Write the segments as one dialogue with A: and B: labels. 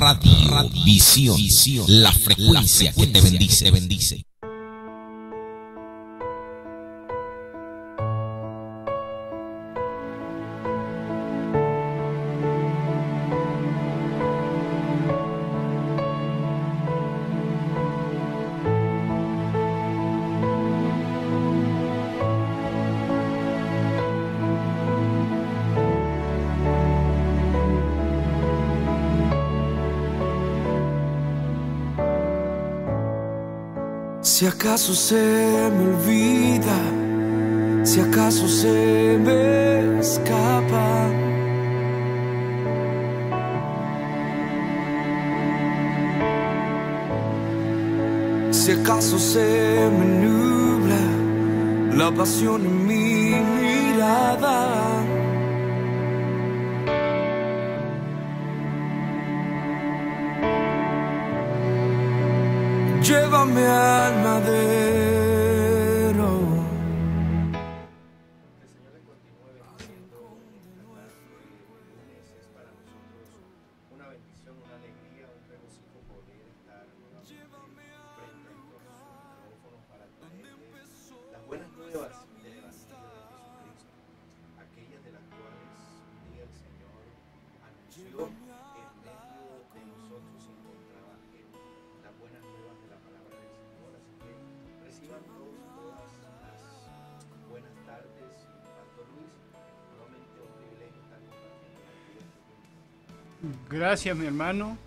A: Radio Visión, la frecuencia que te bendice.
B: Si acaso se me olvida, si acaso se me escapa, si acaso se me nubla la pasión en mi mirada, llévame al madero.
C: Que el Señor le continúe bendiciendo. Lunes es para nosotros una bendición, una alegría, un regocijo poder estar nuevamente frente a estos micrófonos para traerles las buenas nuevas del Evangelio de Jesucristo, aquellas de las cuales un día el Señor anunció que en medio de nosotros se encontraba Él. Las buenas nuevas de la palabra del Señor, así que reciban todas las buenas tardes. Pastor Luis, nuevamente un privilegio estar compartiendo contigo este tiempo.
D: Gracias, mi hermano.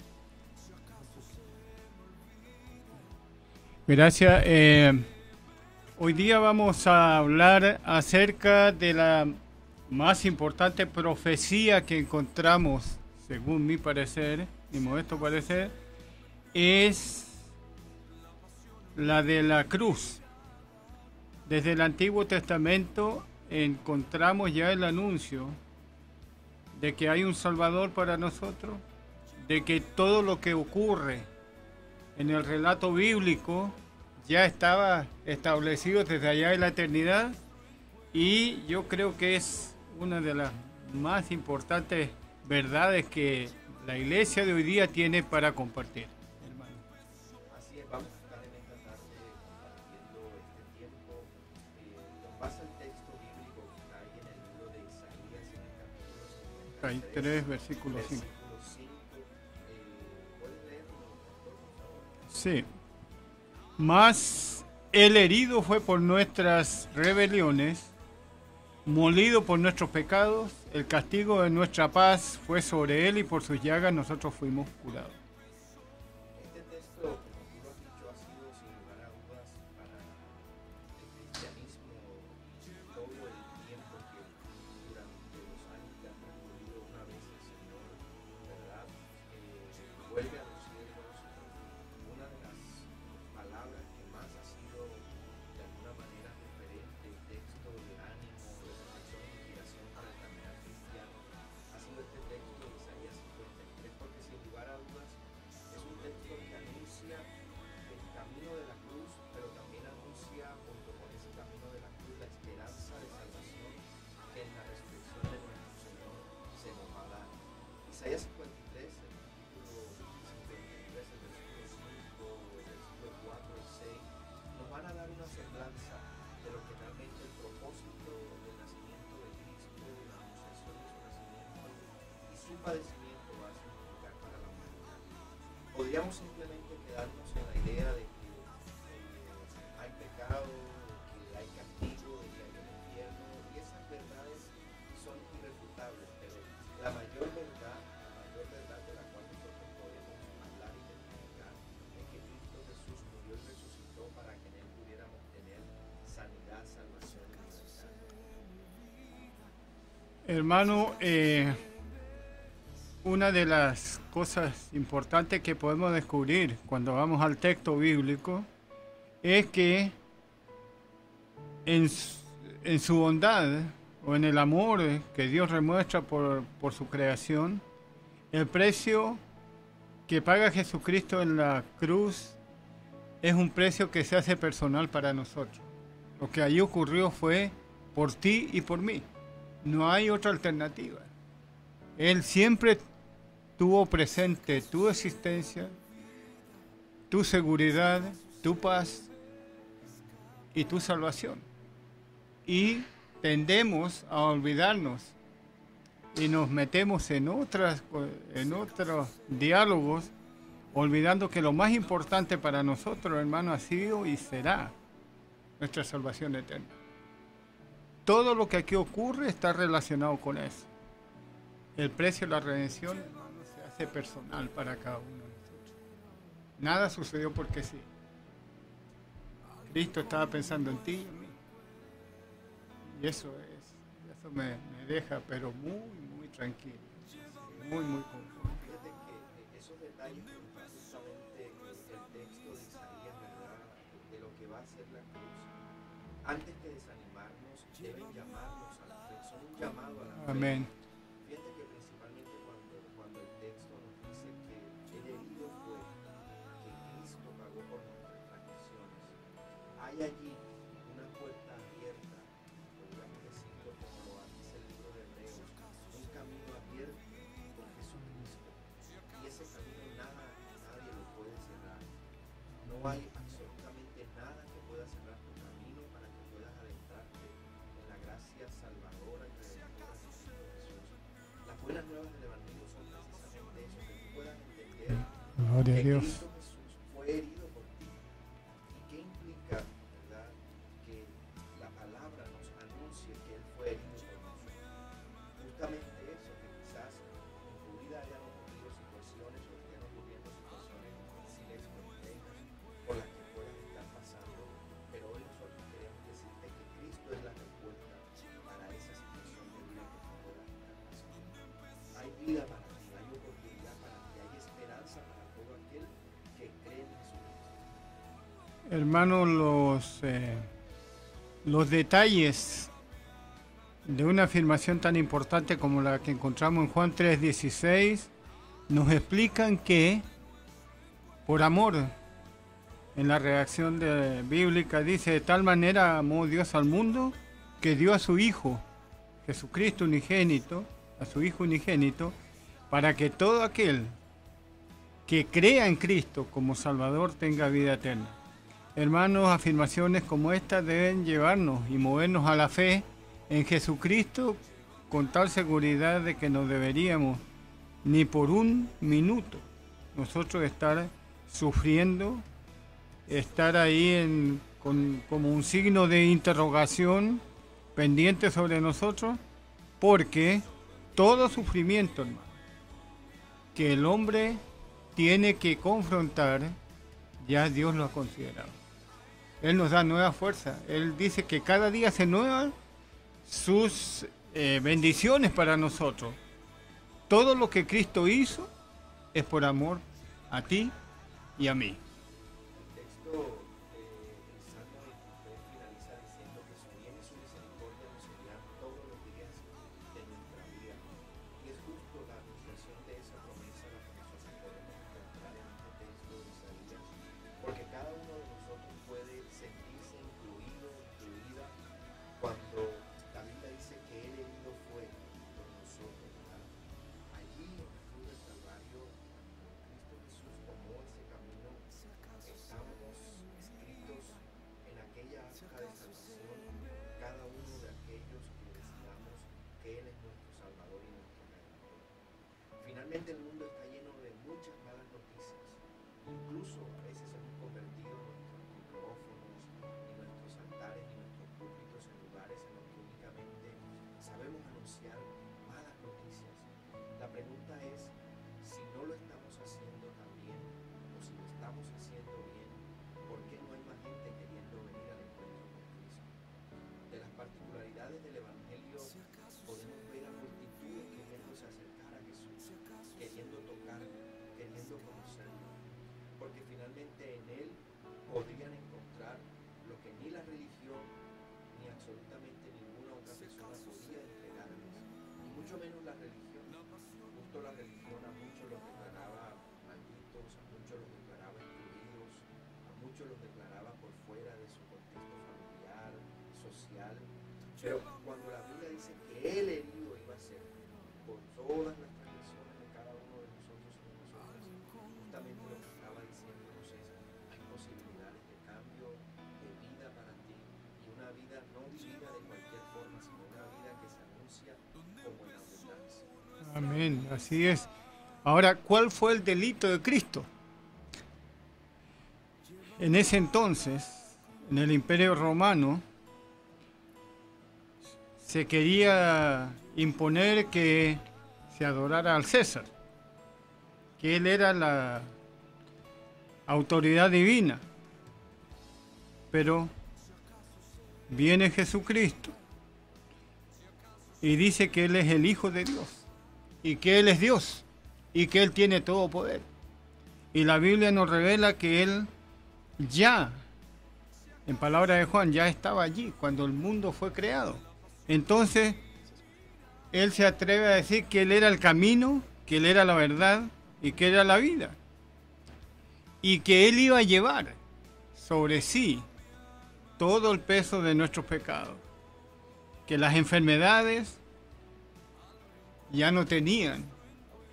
D: Gracias. Hoy día vamos a hablar acerca de la más importante profecía que encontramos, según mi parecer, mi modesto parecer, es la de la cruz. Desde el Antiguo Testamento encontramos ya el anuncio de que hay un Salvador para nosotros, de que todo lo que ocurre en el relato bíblico ya estaba establecido desde allá en la eternidad, y yo creo que es una de las más importantes verdades que la iglesia de hoy día tiene para compartir, hermano.
C: Así es, vamos a estar en esta tarde compartiendo este tiempo con base al texto bíblico que está ahí en el libro de Isaías, en el capítulo 53,
D: 3, versículo 5.
C: versículo 5. ¿Puedes leerlo, pastor, por favor?
D: Sí. Mas el herido fue por nuestras rebeliones, molido por nuestros pecados, el castigo de nuestra paz fue sobre él, y por sus llagas nosotros fuimos curados.
C: Este texto, como tú lo has dicho, ha sido sin lugar a dudas para el cristianismo y todo el tiempo que durante los años que han transcurrido, una vez el Señor, ¿verdad?, vuelve a los cielos, una de las palabras que más ha sido de alguna manera referente, texto de ánimo, de reflexión e inspiración para el caminar cristiano, ha sido este texto de Isaías 53, porque sin lugar a dudas es un texto que anuncia el camino de la cruz, pero también anuncia junto con ese camino de la cruz la esperanza de salvación que en la resurrección de nuestro Señor se nos va a dar. Isaías 53, el capítulo 53, el versículo 5, el versículo 4 y 6, nos van a dar una semblanza de lo que realmente el propósito del nacimiento de Cristo, de la anunciación de su nacimiento y su padecimiento va a significar para la humanidad. Podríamos simplemente quedarnos en la idea de que hay pecado, de que hay castigo, de que hay un infierno, y esas verdades son irrefutables, pero la mayor verdad de la cual nosotros podemos hablar y testificar es que Cristo Jesús murió y resucitó para que en Él pudiéramos tener sanidad, salvación y libertad.
D: Hermano, una de las cosas importantes que podemos descubrir cuando vamos al texto bíblico es que en su bondad o en el amor que Dios demuestra por su creación, el precio que paga Jesucristo en la cruz es un precio que se hace personal para nosotros. Lo que allí ocurrió fue por ti y por mí. No hay otra alternativa. Él siempre tuvo presente tu existencia, tu seguridad, tu paz y tu salvación. Y tendemos a olvidarnos y nos metemos en otros diálogos, olvidando que lo más importante para nosotros, hermano, ha sido y será nuestra salvación eterna. Todo lo que aquí ocurre está relacionado con eso. El precio de la redención, hermano, se hace personal para cada uno de nosotros. Nada sucedió porque sí. Cristo estaba pensando en ti y en mí. Y eso me deja, pero muy tranquilo. Muy conforme.
C: Fíjate que esos detalles que nos da justamente el texto de Isaías, ¿verdad? De lo que va a ser la cruz, antes que desanimarnos, deben llamarnos a la fe, son un llamado a la fe.
D: Amén.
C: Fíjate que principalmente cuando el texto nos dice que el herido fue, que Cristo pagó por nuestras transgresiones, hay allí una puerta abierta, podríamos decirlo como lo dice el libro de Hebreos, un camino abierto por Jesucristo. Y ese camino nadie lo puede cerrar. No hay absolutamente nada que pueda cerrar tu camino para que puedas adentrarte en la gracia salvadora y redentora de Cristo Jesús. Las buenas nuevas del Evangelio son precisamente eso, que tú puedas entender
D: Gloria a
C: que
D: Dios.
C: Cristo Jesús fue herido por ti. ¿Y qué implica, verdad, que la palabra nos anuncie que Él fue herido por nosotros? Justamente eso, que quizás en tu vida hayan ocurrido situaciones o estén ocurriendo situaciones difíciles, complejas, por las que puedas estar pasando, pero hoy nosotros queremos decirte que Cristo es la respuesta para esa situación de vida que tú puedas estar pasando. Hay vida para ti, hay oportunidad para ti, hay esperanza para todo aquel que cree en Jesucristo.
D: Hermano, los detalles de una afirmación tan importante como la que encontramos en Juan 3:16 nos explican que por amor, en la redacción bíblica dice: de tal manera amó Dios al mundo que dio a su Hijo Jesucristo unigénito, a su Hijo unigénito, para que todo aquel que crea en Cristo como Salvador tenga vida eterna. Hermanos, afirmaciones como esta deben llevarnos y movernos a la fe en Jesucristo con tal seguridad de que no deberíamos ni por un minuto nosotros estar sufriendo, estar ahí como un signo de interrogación pendiente sobre nosotros, porque todo sufrimiento, hermano, que el hombre tiene que confrontar, ya Dios lo ha considerado. Él nos da nueva fuerza. Él dice que cada día se nuevan sus bendiciones para nosotros. Todo lo que Cristo hizo es por amor a ti y a mí.
C: El texto del Salmo 23 finaliza diciendo que su bien y su misericordia nos seguirán todos los días de nuestra vida. Y es justo la aplicación de esa promesa la que nosotros podemos encontrar en este texto de Isaías, porque cada uno de nosotros puede sentirse incluido, incluida, cuando la Biblia dice que Él herido fue por nosotros, ¿verdad? Allí en la cruz del Calvario, cuando Cristo Jesús tomó ese camino, estábamos escritos en aquella acta de salvación, cada uno de aquellos que decidamos que Él es nuestro Salvador y nuestro Redentor. Finalmente el mundo está lleno de muchas malas noticias, incluso a veces hemos convertido nuestros micrófonos y nuestros altares y nuestros púlpitos en lugares en los que únicamente sabemos anunciar malas noticias. La pregunta es, si no lo estamos haciendo tan bien, o si lo estamos haciendo bien, ¿por qué no hay más gente queriendo venir al encuentro con Cristo? De las particularidades del Evangelio podemos ver a multitudes queriéndose acercar a Jesús, queriendo tocar, queriendo conocerlo, porque finalmente en Él podrían encontrar lo que ni la religión ni absolutamente ninguna otra persona podía entregarles, y mucho menos la religión. Justo la religión a muchos los declaraba malditos, a muchos los declaraba excluidos, a muchos los declaraba por fuera de su contexto familiar, social. Pero cuando la Biblia dice que Él herido iba a ser por todas las transgresiones de cada uno de nosotros,
D: Amén, así es. Ahora, ¿cuál fue el delito de Cristo? En ese entonces, en el Imperio Romano, se quería imponer que se adorara al César, que él era la autoridad divina. Pero viene Jesucristo y dice que Él es el Hijo de Dios y que Él es Dios y que Él tiene todo poder. Y la Biblia nos revela que Él ya, en palabras de Juan, ya estaba allí cuando el mundo fue creado. Entonces, Él se atreve a decir que Él era el camino, que Él era la verdad y que era la vida. Y que Él iba a llevar sobre sí todo el peso de nuestros pecados. Que las enfermedades ya no tenían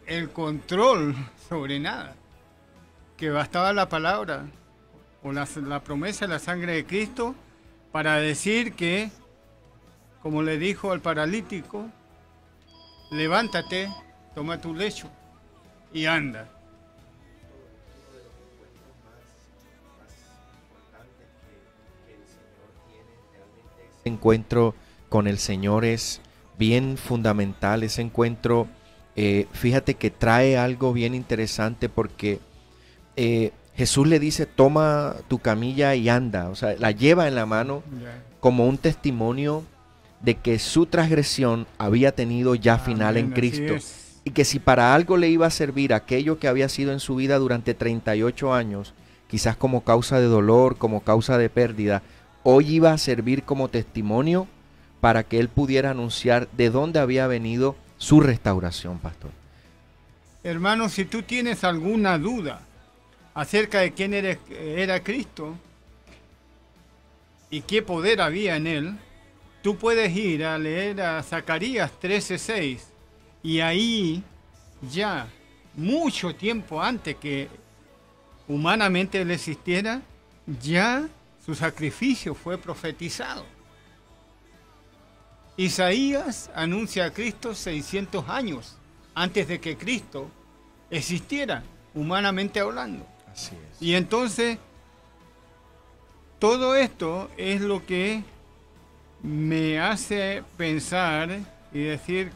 D: el control sobre nada. Que bastaba la palabra o la promesa de la sangre de Cristo para decir que, como le dijo al paralítico, levántate, toma tu lecho y anda.
E: Ese encuentro con el Señor es bien fundamental. Ese encuentro, fíjate que trae algo bien interesante porque Jesús le dice, toma tu camilla y anda. O sea, la lleva en la mano como un testimonio de que su transgresión había tenido ya final en Cristo. Y que si para algo le iba a servir aquello que había sido en su vida durante 38 años, quizás como causa de dolor, como causa de pérdida, hoy iba a servir como testimonio para que él pudiera anunciar de dónde había venido su restauración, pastor.
D: Hermano, si tú tienes alguna duda acerca de quién era Cristo y qué poder había en él, tú puedes ir a leer a Zacarías 13:6 y ahí ya, mucho tiempo antes que humanamente él existiera, ya su sacrificio fue profetizado. Isaías anuncia a Cristo 600 años antes de que Cristo existiera, humanamente hablando.
E: Así es.
D: Y entonces, todo esto es lo que me hace pensar y decir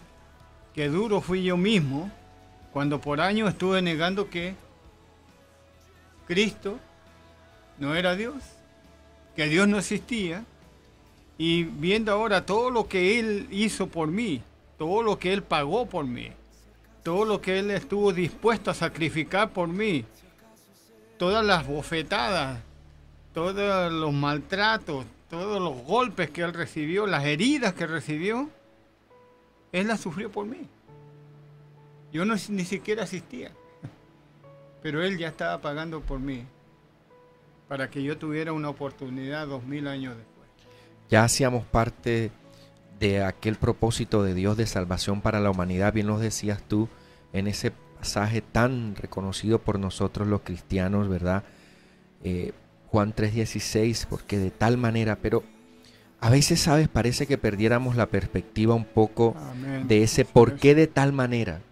D: que duro fui yo mismo cuando por años estuve negando que Cristo no era Dios, que Dios no existía, y viendo ahora todo lo que Él hizo por mí, todo lo que Él pagó por mí, todo lo que Él estuvo dispuesto a sacrificar por mí, todas las bofetadas, todos los maltratos, todos los golpes que Él recibió, las heridas que recibió, Él las sufrió por mí. Yo ni siquiera asistía, pero Él ya estaba pagando por mí, para que yo tuviera una oportunidad 2000 años después.
E: Ya hacíamos parte de aquel propósito de Dios de salvación para la humanidad, bien lo decías tú en ese pasaje tan reconocido por nosotros los cristianos, ¿verdad? Juan 3:16, porque de tal manera, pero a veces, ¿sabes? Parece que perdiéramos la perspectiva un poco de ese por qué de tal manera,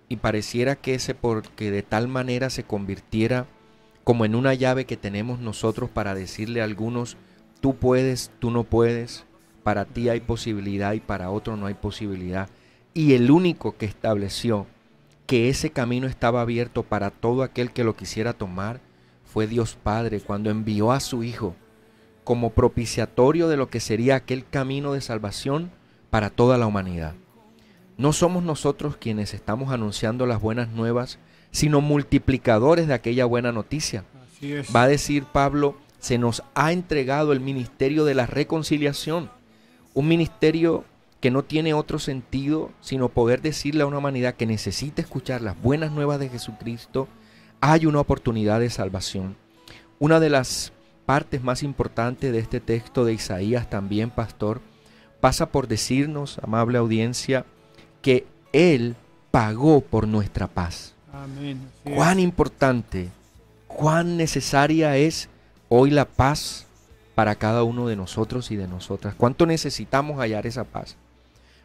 E: y pareciera que ese por qué de tal manera se convirtiera como en una llave que tenemos nosotros para decirle a algunos, tú puedes, tú no puedes, para ti hay posibilidad y para otro no hay posibilidad. Y el único que estableció que ese camino estaba abierto para todo aquel que lo quisiera tomar fue Dios Padre, cuando envió a su Hijo como propiciatorio de lo que sería aquel camino de salvación para toda la humanidad. No somos nosotros quienes estamos anunciando las buenas nuevas, sino multiplicadores de aquella buena noticia.
D: Así es.
E: Va a decir Pablo, se nos ha entregado el ministerio de la reconciliación, un ministerio que no tiene otro sentido sino poder decirle a una humanidad que necesita escuchar las buenas nuevas de Jesucristo, hay una oportunidad de salvación. Una de las partes más importantes de este texto de Isaías también, pastor, pasa por decirnos, amable audiencia, que Él pagó por nuestra paz.
D: Amén. Así
E: Cuán
D: es.
E: importante, cuán necesaria es hoy la paz para cada uno de nosotros y de nosotras. ¿Cuánto necesitamos hallar esa paz?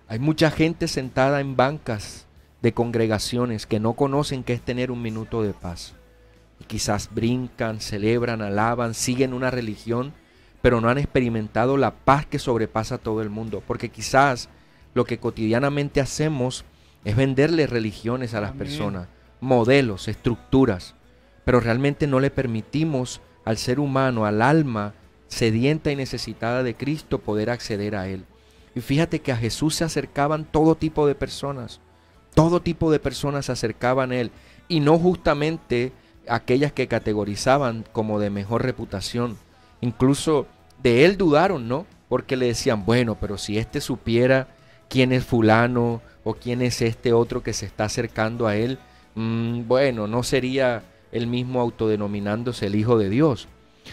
E: Hay mucha gente sentada en bancas de congregaciones que no conocen qué es tener un minuto de paz. Y quizás brincan, celebran, alaban, siguen una religión, pero no han experimentado la paz que sobrepasa todo el mundo. Porque quizás lo que cotidianamente hacemos es venderle religiones a las personas, modelos, estructuras, pero realmente no le permitimos al ser humano, al alma sedienta y necesitada de Cristo, poder acceder a Él. Y fíjate que a Jesús se acercaban todo tipo de personas se acercaban a Él, y no justamente aquellas que categorizaban como de mejor reputación. Incluso de Él dudaron, ¿no? Porque le decían, bueno, pero si este supiera quién es fulano o quién es este otro que se está acercando a Él, bueno, no sería él mismo autodenominándose el Hijo de Dios.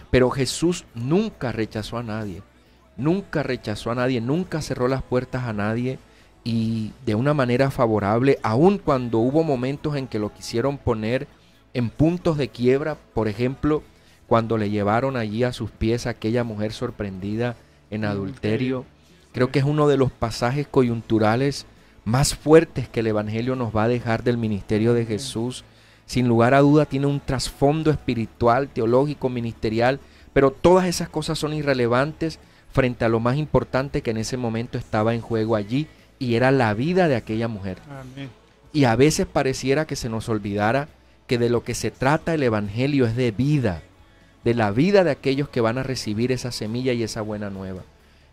E: Pero Jesús nunca rechazó a nadie, nunca cerró las puertas a nadie, y de una manera favorable, aun cuando hubo momentos en que lo quisieron poner en puntos de quiebra. Por ejemplo, cuando le llevaron allí a sus pies a aquella mujer sorprendida en adulterio. Creo que es uno de los pasajes coyunturales más fuertes que el Evangelio nos va a dejar del ministerio de Jesús. Sin lugar a duda tiene un trasfondo espiritual, teológico, ministerial, pero todas esas cosas son irrelevantes frente a lo más importante que en ese momento estaba en juego allí, y era la vida de aquella mujer.
D: Amén.
E: Y a veces pareciera que se nos olvidara que de lo que se trata el Evangelio es de vida, de la vida de aquellos que van a recibir esa semilla y esa buena nueva.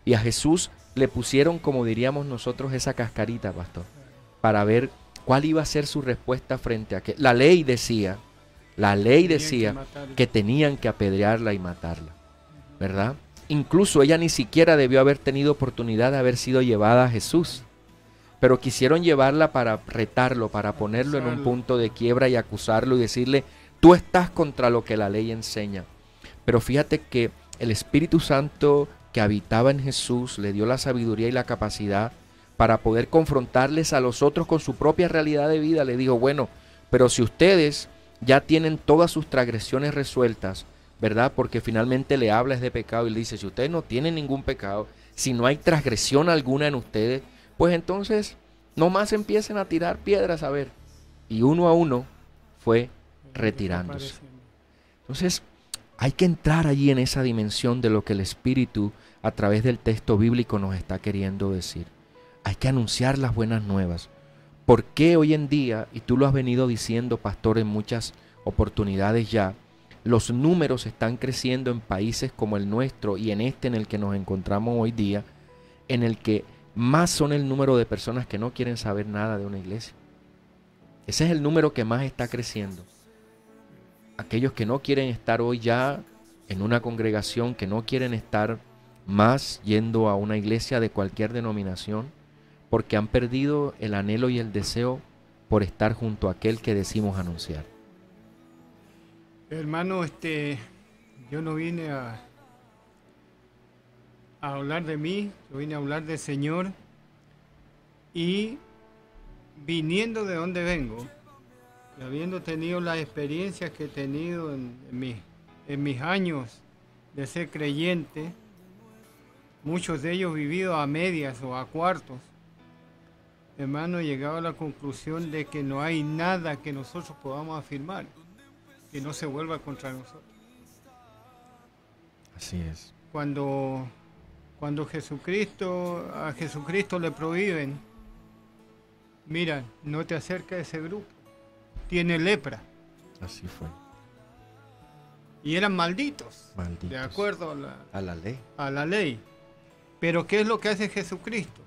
E: Y a Jesús le pusieron, como diríamos nosotros, esa cascarita, pastor, para ver cuál iba a ser su respuesta frente a que la ley decía que tenían que apedrearla y matarla, ¿verdad? Incluso ella ni siquiera debió haber tenido oportunidad de haber sido llevada a Jesús, pero quisieron llevarla para retarlo, para ponerlo en un punto de quiebra y acusarlo y decirle, tú estás contra lo que la ley enseña. Pero fíjate que el Espíritu Santo que habitaba en Jesús le dio la sabiduría y la capacidad para poder confrontarles a los otros con su propia realidad de vida. Le dijo, bueno, pero si ustedes ya tienen todas sus transgresiones resueltas, ¿verdad? Porque finalmente le habla es de pecado y le dice, si ustedes no tienen ningún pecado, si no hay transgresión alguna en ustedes, pues entonces nomás empiecen a tirar piedras, a ver. Y uno a uno fue retirándose. Entonces hay que entrar allí en esa dimensión de lo que el Espíritu a través del texto bíblico nos está queriendo decir. Hay que anunciar las buenas nuevas. ¿Por qué hoy en día, y tú lo has venido diciendo, pastor, en muchas oportunidades ya, los números están creciendo en países como el nuestro y en este en el que nos encontramos hoy día, en el que más son el número de personas que no quieren saber nada de una iglesia? Ese es el número que más está creciendo. Aquellos que no quieren estar hoy ya en una congregación, que no quieren estar más yendo a una iglesia de cualquier denominación, porque han perdido el anhelo y el deseo por estar junto a aquel que decimos anunciar.
D: Hermano, yo no vine a hablar de mí, yo vine a hablar del Señor, y viniendo de donde vengo, y habiendo tenido las experiencias que he tenido en mis años de ser creyente, muchos de ellos vividos a medias o a cuartos, hermano, he llegado a la conclusión de que no hay nada que nosotros podamos afirmar que no se vuelva contra nosotros.
E: Así es.
D: Cuando a Jesucristo le prohíben, mira, no te acerques a ese grupo, tiene lepra.
E: Así fue.
D: Y eran malditos,
E: Malditos.
D: de acuerdo
E: A la ley.
D: a la ley. Pero ¿qué es lo que hace Jesucristo?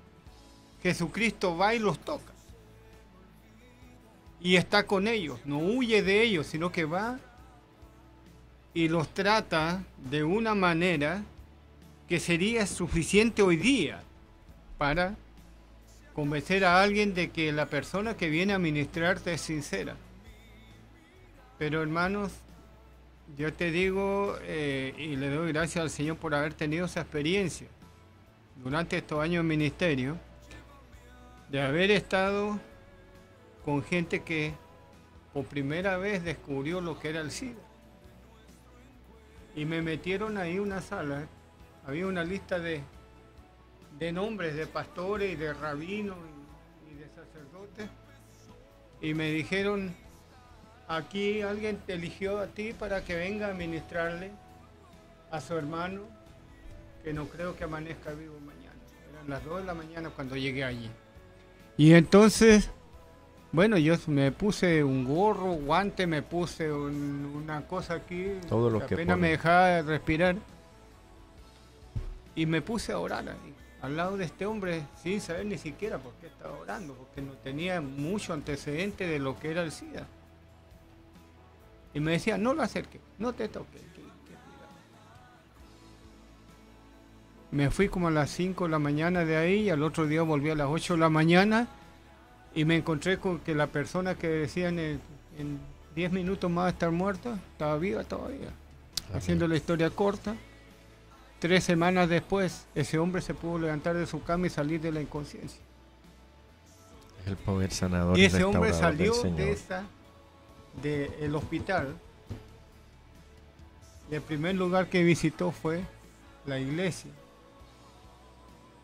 D: Jesucristo va y los toca. Y está con ellos, no huye de ellos, sino que va y los trata de una manera que sería suficiente hoy día para convencer a alguien de que la persona que viene a ministrarte es sincera. Pero hermanos, yo te digo y le doy gracias al Señor por haber tenido esa experiencia durante estos años de ministerio, de haber estado con gente que por primera vez descubrió lo que era el SIDA. Y me metieron ahí una sala, había una lista de nombres de pastores y de rabinos y de sacerdotes, y me dijeron, aquí alguien te eligió a ti para que venga a ministrarle a su hermano, que no creo que amanezca vivo mañana. Eran las 2 de la mañana cuando llegué allí. Y entonces, bueno, yo me puse un gorro, guante, me puse una cosa aquí,
E: Todo lo que
D: apenas me dejaba respirar. Y me puse a orar ahí, al lado de este hombre, sin saber ni siquiera por qué estaba orando, porque no tenía mucho antecedente de lo que era el SIDA. Y me decía, no lo acerques, no te toques. Me fui como a las 5 de la mañana de ahí y al otro día volví a las 8 de la mañana y me encontré con que la persona que decían en 10 minutos más de estar muerta, estaba viva todavía.
E: Amén.
D: Haciendo la historia corta, 3 semanas después, ese hombre se pudo levantar de su cama y salir de la inconsciencia.
E: Es el poder sanador
D: Y ese hombre
E: restaurador del
D: salió
E: Señor.
D: del hospital. Y el primer lugar que visitó fue la iglesia.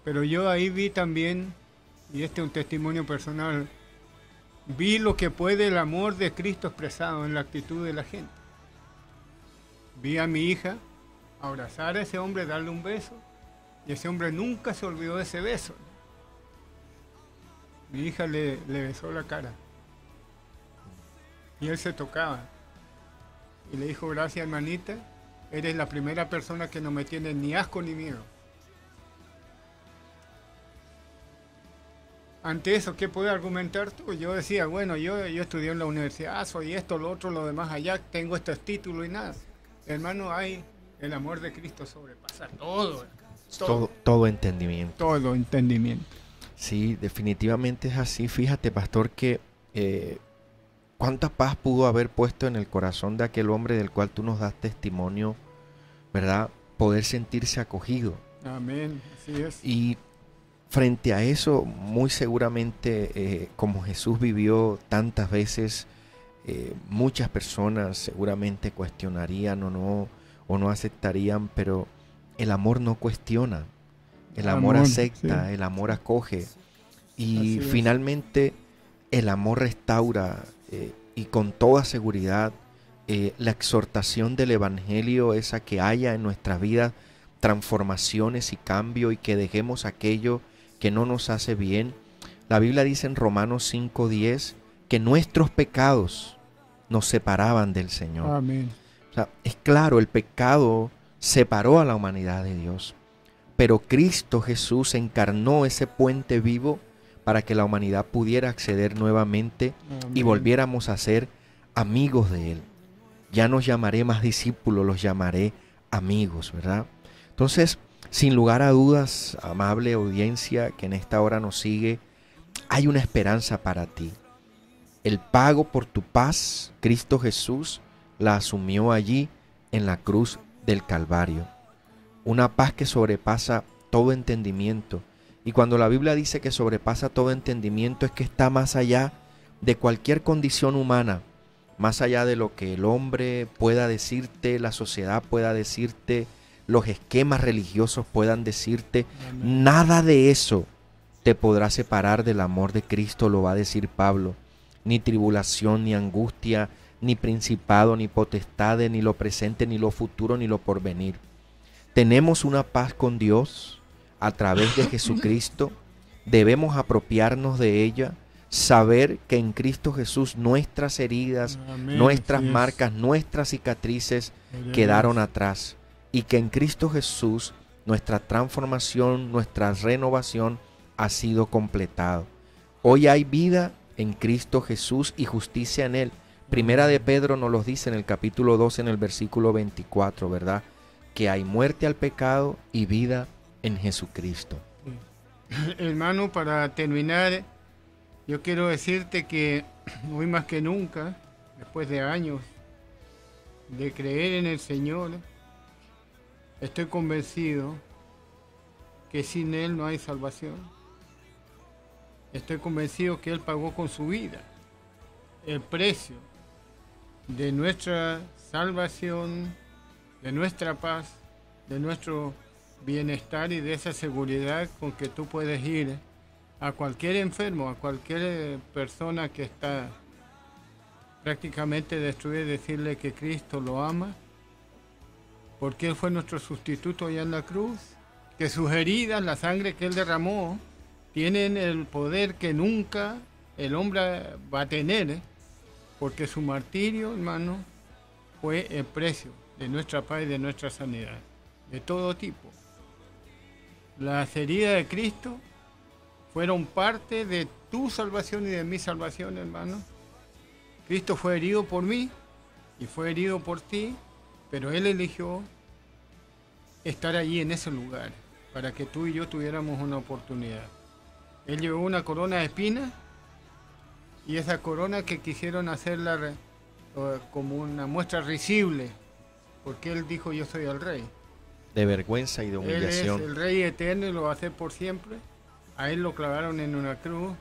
D: Pero yo ahí vi también, y este es un testimonio personal, vi lo que puede el amor de Cristo expresado en la actitud de la gente. Vi a mi hija abrazar a ese hombre, darle un beso, y ese hombre nunca se olvidó de ese beso. Mi hija le besó la cara. Y él se tocaba. Y le dijo, gracias hermanita, eres la primera persona que no me tiene ni asco ni miedo. Ante eso, ¿qué puede argumentar tú? Yo decía, bueno, yo estudié en la universidad, soy esto, lo otro, lo demás allá, tengo estos títulos y nada. Hermano, hay el amor de Cristo sobrepasa todo.
E: Todo entendimiento.
D: Todo entendimiento.
E: Sí, definitivamente es así. Fíjate, pastor, que cuánta paz pudo haber puesto en el corazón de aquel hombre del cual tú nos das testimonio, ¿verdad? Poder sentirse acogido.
D: Amén, así es.
E: Y frente a eso, muy seguramente, como Jesús vivió tantas veces, muchas personas seguramente cuestionarían o no aceptarían, pero el amor no cuestiona, el amor acepta,
D: sí.
E: El amor acoge y
D: Así es.
E: finalmente el amor restaura y con toda seguridad la exhortación del Evangelio es a que haya en nuestras vidas transformaciones y cambio y que dejemos aquello que no nos hace bien. La Biblia dice en Romanos 5:10 que nuestros pecados nos separaban del Señor.
D: Amén.
E: O sea, es claro, el pecado separó a la humanidad de Dios, pero Cristo Jesús encarnó ese puente vivo para que la humanidad pudiera acceder nuevamente
D: Amén.
E: y volviéramos a ser amigos de Él. Ya no llamaré más discípulos, los llamaré amigos, ¿verdad? Entonces, sin lugar a dudas, amable audiencia que en esta hora nos sigue, hay una esperanza para ti. El pago por tu paz, Cristo Jesús la asumió allí en la cruz del Calvario. Una paz que sobrepasa todo entendimiento. Y cuando la Biblia dice que sobrepasa todo entendimiento es que está más allá de cualquier condición humana, más allá de lo que el hombre pueda decirte, la sociedad pueda decirte, los esquemas religiosos puedan decirte.
D: Amén.
E: Nada de eso te podrá separar del amor de Cristo, lo va a decir Pablo. Ni tribulación, ni angustia, ni principado, ni potestades, ni lo presente, ni lo futuro, ni lo porvenir. Tenemos una paz con Dios a través de Jesucristo. Debemos apropiarnos de ella, saber que en Cristo Jesús nuestras heridas,
D: Amén.
E: nuestras
D: Así es.
E: marcas, nuestras cicatrices
D: Aleluya.
E: quedaron atrás. Y que en Cristo Jesús nuestra transformación, nuestra renovación ha sido completado. Hoy hay vida en Cristo Jesús y justicia en Él. Primera de Pedro nos lo dice en el capítulo 2, en el versículo 24, ¿verdad? Que hay muerte al pecado y vida en Jesucristo.
D: Hermano, para terminar, yo quiero decirte que hoy más que nunca, después de años de creer en el Señor, estoy convencido que sin Él no hay salvación. Estoy convencido que Él pagó con su vida el precio de nuestra salvación, de nuestra paz, de nuestro bienestar y de esa seguridad con que tú puedes ir a cualquier enfermo, a cualquier persona que está prácticamente destruir, decirle que Cristo lo ama, porque Él fue nuestro sustituto allá en la cruz, que sus heridas, la sangre que Él derramó, tienen el poder que nunca el hombre va a tener, porque su martirio, hermano, fue el precio de nuestra paz y de nuestra sanidad, de todo tipo. Las heridas de Cristo fueron parte de tu salvación y de mi salvación, hermano. Cristo fue herido por mí y fue herido por ti, pero Él eligió estar allí en ese lugar para que tú y yo tuviéramos una oportunidad. Él llevó una corona de espinas y esa corona que quisieron hacerla como una muestra risible, porque Él dijo: yo soy el Rey.
E: De vergüenza y de
D: Él
E: humillación.
D: es el Rey eterno y lo va a hacer por siempre. A Él lo clavaron en una cruz,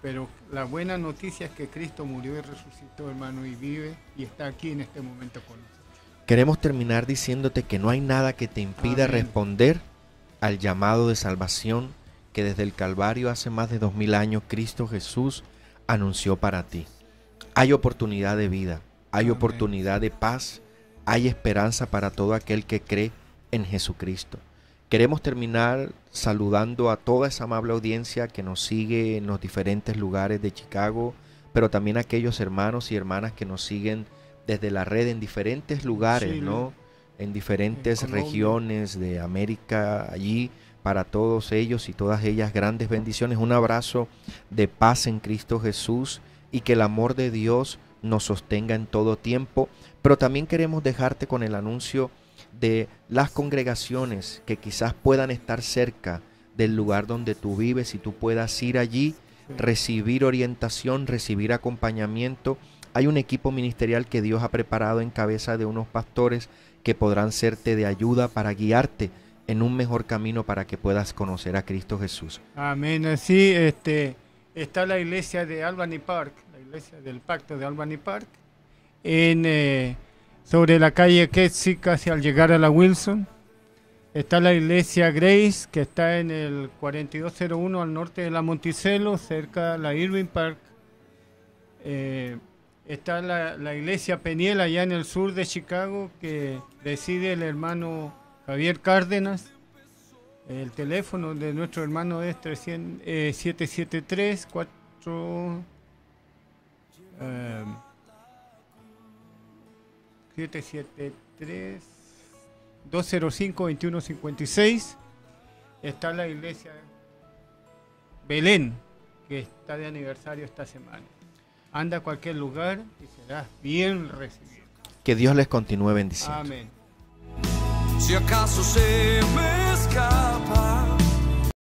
D: pero la buena noticia es que Cristo murió y resucitó, hermano, y vive y está aquí en este momento con nosotros.
E: Queremos terminar diciéndote que no hay nada que te impida
D: Amén.
E: responder al llamado de salvación que desde el Calvario hace más de 2000 años Cristo Jesús anunció para ti. Hay oportunidad de vida, hay
D: Amén.
E: oportunidad de paz, hay esperanza para todo aquel que cree en Jesucristo. Queremos terminar saludando a toda esa amable audiencia que nos sigue en los diferentes lugares de Chicago, pero también a aquellos hermanos y hermanas que nos siguen desde la red en diferentes lugares,
D: Chile,
E: ¿no? En diferentes
D: en Colombia,
E: regiones de América, allí, para todos ellos y todas ellas, grandes bendiciones. Un abrazo de paz en Cristo Jesús y que el amor de Dios nos sostenga en todo tiempo. Pero también queremos dejarte con el anuncio de las congregaciones que quizás puedan estar cerca del lugar donde tú vives y tú puedas ir allí, recibir orientación, recibir acompañamiento. Hay un equipo ministerial que Dios ha preparado en cabeza de unos pastores que podrán serte de ayuda para guiarte en un mejor camino para que puedas conocer a Cristo Jesús.
D: Amén. Así está la iglesia de Albany Park, la iglesia del Pacto de Albany Park, sobre la calle Ketsick, casi al llegar a la Wilson. Está la iglesia Grace, que está en el 4201 al norte de la Monticello, cerca de la Irving Park. Está la iglesia Peniel allá en el sur de Chicago, que preside el hermano Javier Cárdenas. El teléfono de nuestro hermano es 773 205-2156. Está la iglesia Belén, que está de aniversario esta semana. Anda a cualquier lugar y serás bien recibido.
E: Que Dios les continúe bendiciendo.
D: Amén.
B: Si acaso se me escapa